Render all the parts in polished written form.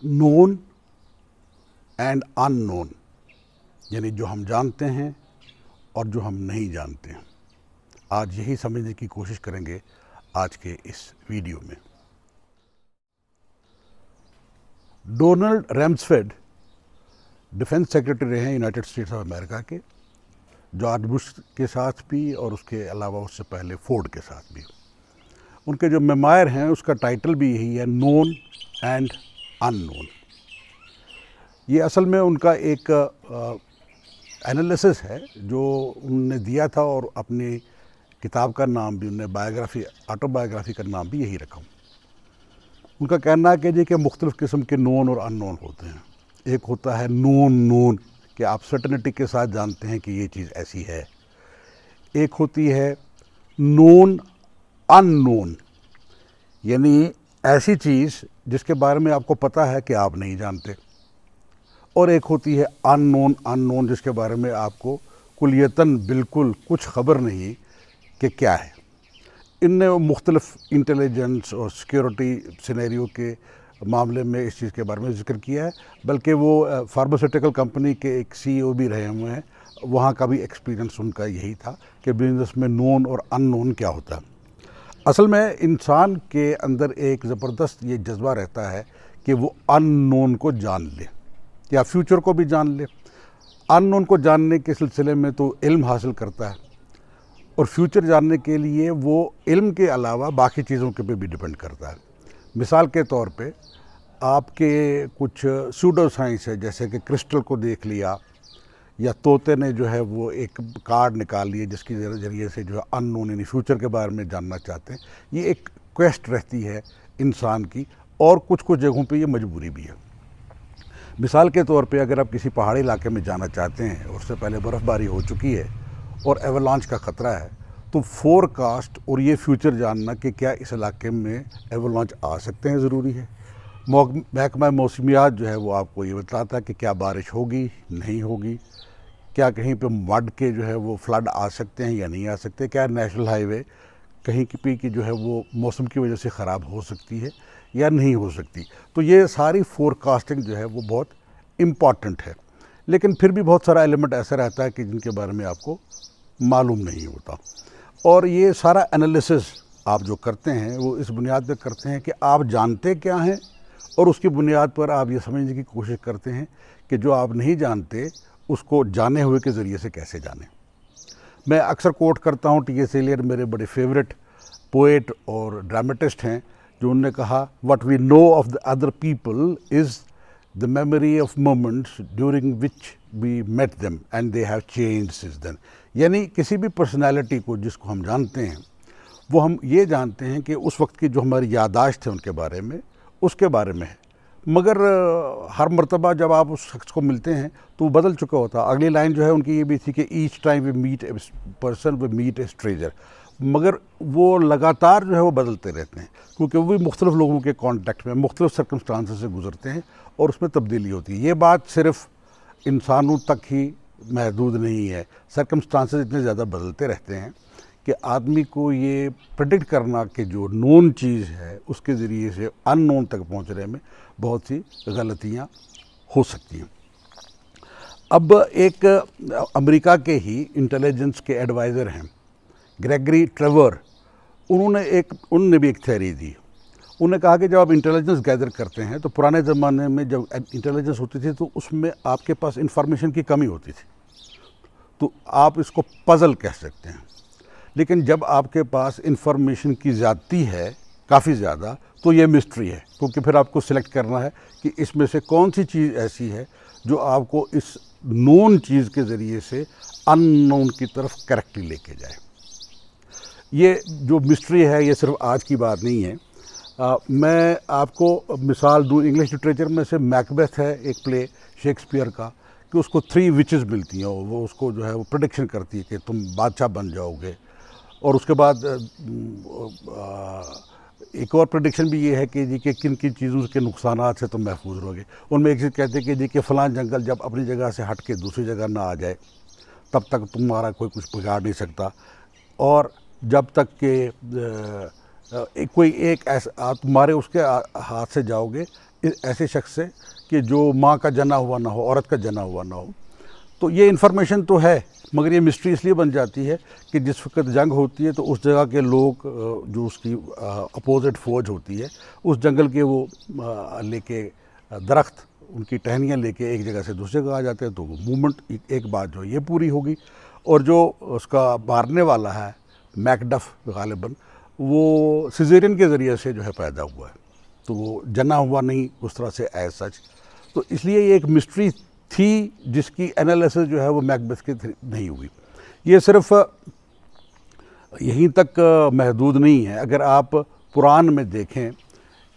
Known and ان نون، یعنی جو ہم جانتے ہیں اور جو ہم نہیں جانتے ہیں. آج یہی سمجھنے کی کوشش کریں گے آج کے اس ویڈیو میں. ڈونلڈ ریمسفیلڈ ڈیفنس سیکرٹری رہے ہیں یونائٹڈ اسٹیٹس آف امریکہ کے، جارج بش کے ساتھ بھی اور اس کے علاوہ اس سے پہلے فورڈ کے ساتھ بھی. ان کے جو میموائر ہیں اس کا ٹائٹل بھی یہی ہے، نون اینڈ ان نون. یہ اصل میں ان کا ایک انالیسس ہے جو انہوں نے دیا تھا، اور اپنی کتاب کا نام بھی انہوں نے آٹو بایوگرافی کا نام بھی یہی رکھا. ان کا کہنا ہے کہ مختلف قسم کے نون اور ان نون ہوتے ہیں. ایک ہوتا ہے نون کہ آپ سرٹنٹی کے ساتھ جانتے ہیں کہ یہ چیز ایسی ہے. ایک ہوتی ہے نون ان نون، یعنی ایسی چیز جس کے بارے میں آپ کو پتہ ہے کہ آپ نہیں جانتے. اور ایک ہوتی ہے ان نون جس کے بارے میں آپ کو کلیتاً بالکل کچھ خبر نہیں کہ کیا ہے. ان نے مختلف انٹیلیجنس اور سیکیورٹی سینیریو کے معاملے میں اس چیز کے بارے میں ذکر کیا ہے. بلکہ وہ فارماسیوٹیکل کمپنی کے ایک سی ای او بھی رہے ہوئے ہیں. وہاں کا بھی ایکسپیرینس ان کا یہی تھا کہ بزنس میں نون اور ان نون کیا ہوتا ہے. اصل میں انسان کے اندر ایک زبردست یہ جذبہ رہتا ہے کہ وہ ان نون کو جان لے یا فیوچر کو بھی جان لے. ان نون کو جاننے کے سلسلے میں تو علم حاصل کرتا ہے، اور فیوچر جاننے کے لیے وہ علم کے علاوہ باقی چیزوں کے پہ بھی ڈیپینڈ کرتا ہے. مثال کے طور پہ آپ کے کچھ سوڈو سائنس ہے، جیسے کہ کرسٹل کو دیکھ لیا، یا طوطے نے جو ہے وہ ایک کارڈ نکال لیے جس کے ذریعے سے جو ہے ان نون یعنی فیوچر کے بارے میں جاننا چاہتے ہیں. یہ ایک کویسٹ رہتی ہے انسان کی، اور کچھ جگہوں پہ یہ مجبوری بھی ہے. مثال کے طور پہ اگر آپ کسی پہاڑی علاقے میں جانا چاہتے ہیں اور اس سے پہلے برف باری ہو چکی ہے اور ایولانچ کا خطرہ ہے، تو فور کاسٹ اور یہ فیوچر جاننا کہ کیا اس علاقے میں ایولانچ آ سکتے ہیں ضروری ہے. محکمہ موسمیات جو ہے وہ آپ کو یہ بتاتا ہے کہ کیا بارش ہوگی نہیں ہوگی، کیا کہیں پہ مڈ کے جو ہے وہ فلڈ آ سکتے ہیں یا نہیں آ سکتے، کیا نیشنل ہائی وے کہیں کی جو ہے وہ موسم کی وجہ سے خراب ہو سکتی ہے یا نہیں ہو سکتی. تو یہ ساری فور کاسٹنگ جو ہے وہ بہت امپورٹنٹ ہے. لیکن پھر بھی بہت سارا ایلیمنٹ ایسا رہتا ہے کہ جن کے بارے میں آپ کو معلوم نہیں ہوتا. اور یہ سارا انالیسس آپ جو کرتے ہیں وہ اس بنیاد پہ کرتے ہیں کہ آپ جانتے کیا ہیں، اور اس کی بنیاد پر آپ یہ سمجھنے کی کوشش کرتے ہیں کہ جو آپ نہیں جانتے اس کو جانے ہوئے کے ذریعے سے کیسے جانیں. میں اکثر کوٹ کرتا ہوں ٹی ایس ایلیٹ، میرے بڑے فیوریٹ پوئٹ اور ڈرامٹسٹ ہیں، جو انہوں نے کہا what we know of the other people is the memory of moments during which we met them and they have changed since then. یعنی کسی بھی پرسنالٹی کو جس کو ہم جانتے ہیں وہ ہم یہ جانتے ہیں کہ اس وقت کی جو ہماری یادداشت ہے ان کے بارے میں، اس کے بارے میں ہے. مگر ہر مرتبہ جب آپ اس شخص کو ملتے ہیں تو وہ بدل چکا ہوتا. اگلی لائن جو ہے ان کی یہ بھی تھی کہ each time we meet a person we meet a stranger. مگر وہ لگاتار جو ہے وہ بدلتے رہتے ہیں، کیونکہ وہ بھی مختلف لوگوں کے کانٹیکٹ میں مختلف سرکمسٹانسز سے گزرتے ہیں، اور اس میں تبدیلی ہوتی ہے. یہ بات صرف انسانوں تک ہی محدود نہیں ہے. سرکمسٹانسز اتنے زیادہ بدلتے رہتے ہیں کہ آدمی کو یہ پریڈکٹ کرنا کہ جو نون چیز ہے اس کے ذریعے سے ان نون تک پہنچنے میں بہت سی غلطیاں ہو سکتی ہیں. اب ایک امریکہ کے ہی انٹیلیجنس کے ایڈوائزر ہیں گریگری ٹریور، انہوں نے بھی ایک تھیوری دی. انہوں نے کہا کہ جب آپ انٹیلیجنس گیدر کرتے ہیں تو پرانے زمانے میں جب انٹیلیجنس ہوتی تھی تو اس میں آپ کے پاس انفارمیشن کی کمی ہوتی تھی، تو آپ اس کو پزل کہہ سکتے ہیں. لیکن جب آپ کے پاس انفارمیشن کی زیادتی ہے، کافی زیادہ، تو یہ مسٹری ہے، کیونکہ پھر آپ کو سلیکٹ کرنا ہے کہ اس میں سے کون سی چیز ایسی ہے جو آپ کو اس نون چیز کے ذریعے سے ان نون کی طرف کریکٹلی لے کے جائے. یہ جو مسٹری ہے یہ صرف آج کی بات نہیں ہے. میں آپ کو مثال دوں انگلش لٹریچر میں سے میکبیتھ ہے ایک پلے شیکسپیئر کا، کہ اس کو 3 وچز ملتی ہیں، وہ اس کو جو ہے وہ پریڈکشن کرتی ہے کہ تم بادشاہ بن جاؤ گے. اور اس کے بعد ایک اور پریڈکشن بھی یہ ہے کہ کن کن چیزوں کے نقصانات سے تم محفوظ رہو گے. ان میں ایک چیز کہتے ہیں کہ فلاں جنگل جب اپنی جگہ سے ہٹ کے دوسری جگہ نہ آ جائے تب تک تمہارا کوئی کچھ بگاڑ نہیں سکتا، اور جب تک کہ کوئی ایک ایسا تمہارے اس کے ہاتھ سے جاؤ گے ایسے شخص سے کہ جو ماں کا جنا ہوا نہ ہو، عورت کا جنا ہوا نہ ہو. تو یہ انفارمیشن تو ہے، مگر یہ مسٹری اس لیے بن جاتی ہے کہ جس وقت جنگ ہوتی ہے تو اس جگہ کے لوگ جو اس کی اپوزٹ فوج ہوتی ہے، اس جنگل کے وہ لے کے درخت ان کی ٹہنیاں لے کے ایک جگہ سے دوسری جگہ آ جاتے ہیں، تو وہ موومنٹ ایک بات جو یہ پوری ہوگی. اور جو اس کا مارنے والا ہے میکڈف غالباً وہ سیزیرین کے ذریعے سے جو ہے پیدا ہوا ہے، تو وہ جنا ہوا نہیں اس طرح سے ایز سچ. تو اس لیے یہ ایک مسٹری تھی جس کی انالیسس جو ہے وہ میکبیتھ کی نہیں ہوئی. یہ صرف یہیں تک محدود نہیں ہے. اگر آپ قرآن میں دیکھیں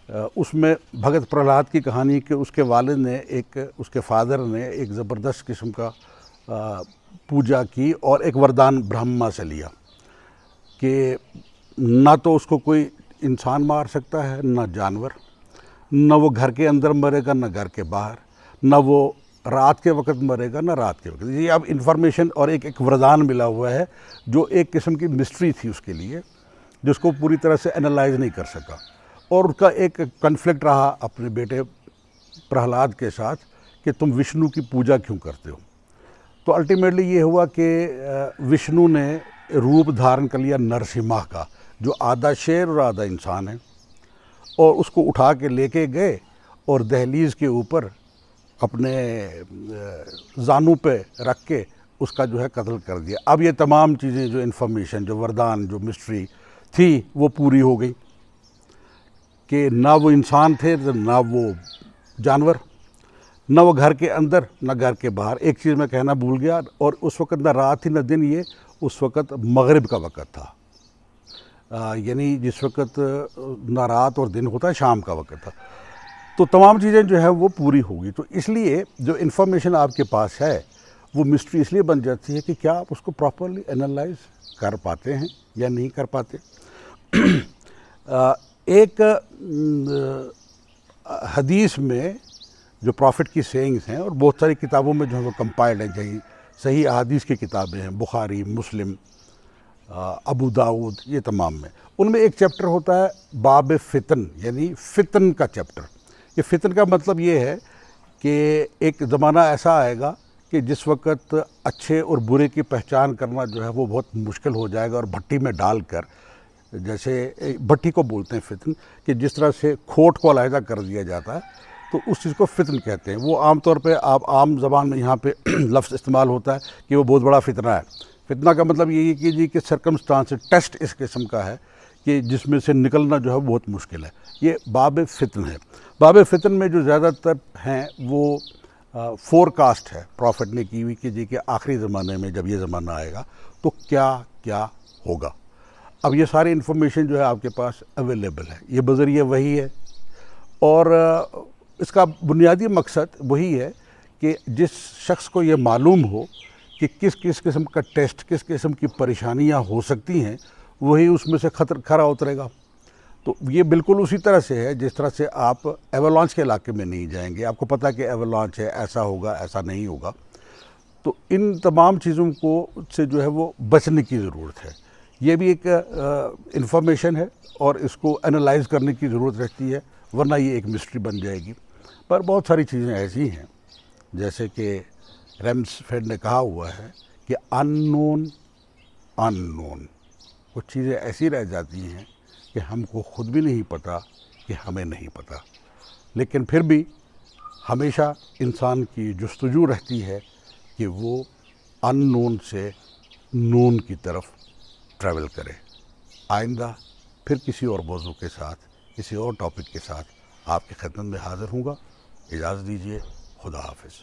اس میں بھگت پرہلاد کی کہانی کہ اس کے والد نے اس کے فادر نے ایک زبردست قسم کا پوجا کی اور ایک وردان برہما سے لیا کہ نہ تو اس کو کوئی انسان مار سکتا ہے، نہ جانور، نہ وہ گھر کے اندر مرے گا نہ گھر کے باہر، نہ وہ رات کے وقت مرے گا نہ رات کے وقت. یہ اب انفارمیشن اور ایک وردان ملا ہوا ہے جو ایک قسم کی مسٹری تھی اس کے لیے، جس کو پوری طرح سے انالائز نہیں کر سکا. اور اس کا ایک کنفلکٹ رہا اپنے بیٹے پرہلاد کے ساتھ کہ تم وشنو کی پوجا کیوں کرتے ہو. تو الٹیمیٹلی یہ ہوا کہ وشنو نے روپ دھارن کر لیا نرسمہا کا، جو آدھا شیر اور آدھا انسان ہے، اور اس کو اٹھا کے لے کے گئے اور دہلیز کے اوپر اپنے زانو پہ رکھ کے اس کا جو ہے قتل کر دیا. اب یہ تمام چیزیں جو انفارمیشن، جو وردان، جو مسٹری تھی وہ پوری ہو گئی کہ نہ وہ انسان تھے نہ وہ جانور، نہ وہ گھر کے اندر نہ گھر کے باہر. ایک چیز میں کہنا بھول گیا، اور اس وقت نہ رات تھی نہ دن، یہ اس وقت مغرب کا وقت تھا. یعنی جس وقت نہ رات اور دن ہوتا ہے شام کا وقت تھا. تو تمام چیزیں جو ہے وہ پوری ہوگی. تو اس لیے جو انفارمیشن آپ کے پاس ہے وہ مسٹری اس لیے بن جاتی ہے کہ کیا آپ اس کو پراپرلی انالائز کر پاتے ہیں یا نہیں کر پاتے. ایک حدیث میں جو پروفٹ کی سینگز ہیں، اور بہت ساری کتابوں میں جو ہے وہ کمپائلڈ ہیں، جہی صحیح احادیث کی کتابیں ہیں، بخاری، مسلم، ابو داؤد، یہ تمام میں، ان میں ایک چیپٹر ہوتا ہے باب فتن، یعنی فتن کا چیپٹر. یہ فتن کا مطلب یہ ہے کہ ایک زمانہ ایسا آئے گا کہ جس وقت اچھے اور برے کی پہچان کرنا جو ہے وہ بہت مشکل ہو جائے گا، اور بھٹی میں ڈال کر، جیسے بھٹی کو بولتے ہیں فتن، کہ جس طرح سے کھوٹ کو علیحدہ کر دیا جاتا ہے تو اس چیز کو فتن کہتے ہیں. وہ عام طور پہ آپ عام زبان میں یہاں پہ لفظ استعمال ہوتا ہے کہ وہ بہت بڑا فتنہ ہے. فتنہ کا مطلب یہی کہ جی کہ سرکمسٹانس ٹیسٹ اس قسم کا ہے کہ جس میں سے نکلنا جو ہے بہت مشکل ہے. یہ باب فتن ہے. باب فتن میں جو زیادہ تر ہیں وہ فور کاسٹ ہے پروفٹ نے کی ہوئی کہ جی کہ آخری زمانے میں جب یہ زمانہ آئے گا تو کیا کیا ہوگا. اب یہ ساری انفارمیشن جو ہے آپ کے پاس اویلیبل ہے، یہ بذریعہ وہی ہے، اور اس کا بنیادی مقصد وہی ہے کہ جس شخص کو یہ معلوم ہو کہ کس کس قسم کا ٹیسٹ، کس قسم کی پریشانیاں ہو سکتی ہیں، وہی اس میں سے کھرا اترے گا. تو یہ بالکل اسی طرح سے ہے جس طرح سے آپ ایولانچ کے علاقے میں نہیں جائیں گے. آپ کو پتہ کہ ایولانچ ہے، ایسا ہوگا ایسا نہیں ہوگا. تو ان تمام چیزوں کو سے جو ہے وہ بچنے کی ضرورت ہے. یہ بھی ایک انفارمیشن ہے اور اس کو انالائز کرنے کی ضرورت رہتی ہے، ورنہ یہ ایک مسٹری بن جائے گی. پر بہت ساری چیزیں ایسی ہیں جیسے کہ ریمسفیلڈ نے کہا ہوا ہے کہ ان نون کچھ چیزیں ایسی رہ جاتی ہیں کہ ہم کو خود بھی نہیں پتہ کہ ہمیں نہیں پتہ، لیکن پھر بھی ہمیشہ انسان کی جستجو رہتی ہے کہ وہ ان نون سے نون کی طرف ٹریول کرے. آئندہ پھر کسی اور موضوع کے ساتھ، کسی اور ٹاپک کے ساتھ آپ کی خدمت میں حاضر ہوں گا. اجازت دیجیے. خدا حافظ.